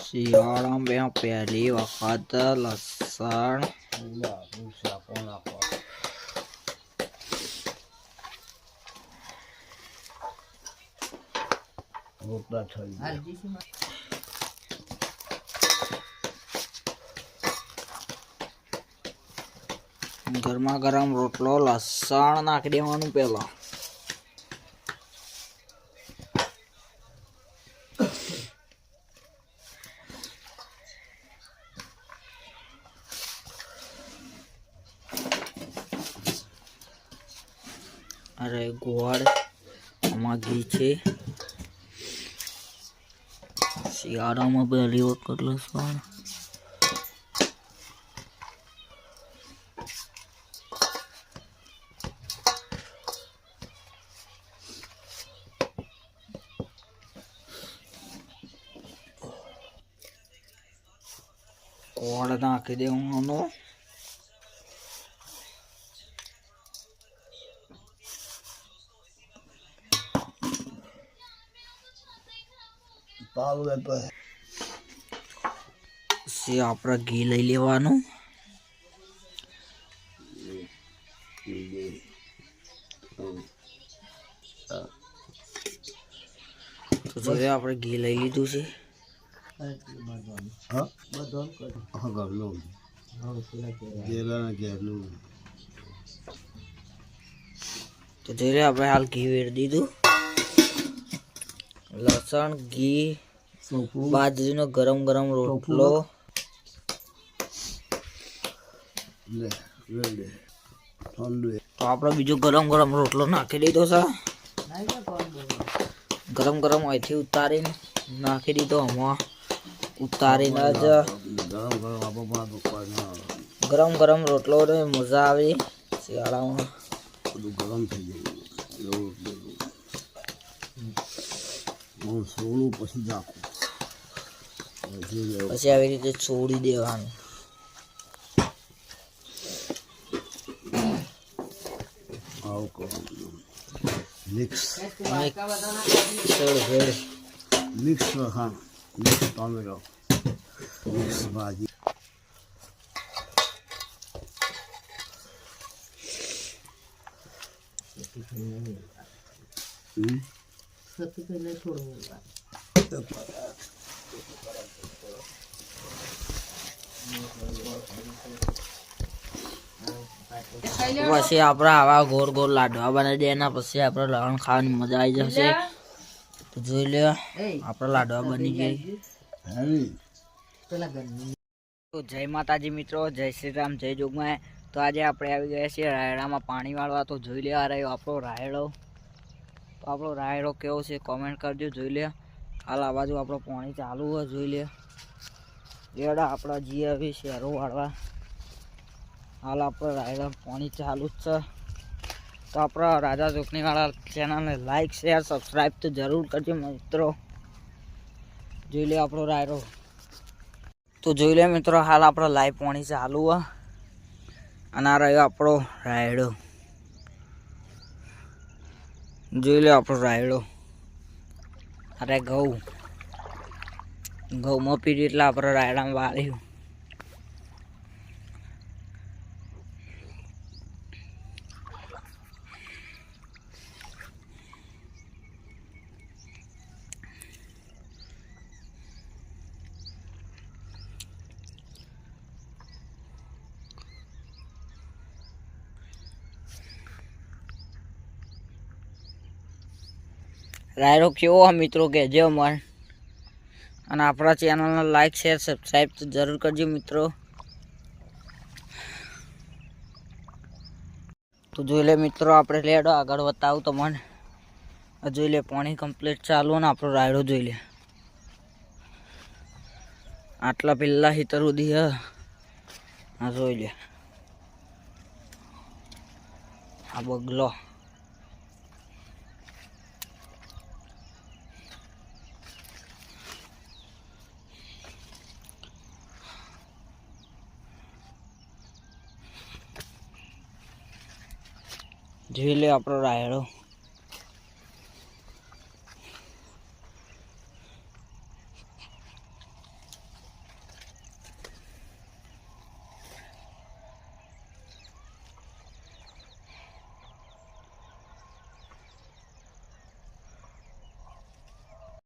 શિયાળામાં પહેલી વખત લસણ રોટલા થઈ ગરમા ગરમ રોટલો લસણ નાખી દેવાનું પેલા. અરે ગોળ આમાં ઘી છે. શિયાળામાં પહેલી વખત લસણ ગોળ નાખી દેવાનું. પછી આપણે ઘી લઈ લેવાનું. તો જોઈએ આપણે ઘી લઈ લીધું છે. તો જોઈએ આપણે હાલ ઘી વેરી દીધું. લસણ ઘી બાજરીનો ગરમ ગરમ રોટલો તો આપણે બીજો ગરમ ગરમ રોટલો નાખી દીધો છે. ગરમ ગરમ અહીંથી ઉતારીને નાખી દીધો. આમાં ઉતારીને જ ગરમ ગરમ રોટલો મજા આવે શિયાળામાં. ગરમ થઈ જાય સોળું પછી નાખું. પછી આવી રીતે છોડી દેવાનું. મિક્સ મિક્સ હા મિક્સ ટોમેટો મિક્સ ભાજી. પછી આપણે આવા ગોળ ગોળ લાડવા બનાવી દે. એના પછી આપણે લવણ ખાવાની મજા આવી જશે. તો જોઈ લે આપણે લાડવા બની ગઈ. તો જય માતાજી મિત્રો, જય શ્રી રામ, જય જોગમાય. તો આજે આપણે આવી ગયા છીએ રાયડામાં પાણી વાળવા. તો જોઈ લેવા રહ્યો આપણો રાયડો. તો આપણો રાયડો કેવો છે કોમેન્ટ કરજો. જોઈ લે હાલ આ બાજુ આપણો પાણી ચાલુ હોય. જોઈ લે રેડા આપણા જી આવી શહેરો વાળવા. હાલ આપણે રાયડા પાણી ચાલુ જ છે. તો આપણા રાજા ચોકનીવાળા ચેનલને લાઈક શેર સબસ્ક્રાઈબ તો જરૂર કરજો મિત્રો. જોઈ લે આપણો રાયડો. તો જોઈ લે મિત્રો હાલ આપણે લાઈવ પાણી ચાલુ હોય. અને આ રહ્યો આપણો રાયડો. જોઈ લે આપણો રાયડો. અરે ઘઉંમાં પીડી એટલે આપણે રાયડામાં વાળ્યું. રાયડો કેવો મિત્રો કહેજો મન. અને આપણા ચેનલને લાઈક શેર સબસ્ક્રાઈબ તો જરૂર કરજો મિત્રો. તો જોઈ લે મિત્રો આપણે લેડો આગળ બતાવું તો મને. જોઈ લે પાણી કમ્પ્લીટ ચાલુ ને આપણો રાયડો જોઈ લે. આટલા પેલા હિતર સુધી હા જોઈ લે આ બગલો. જોઈ લે આપણો રાયડો.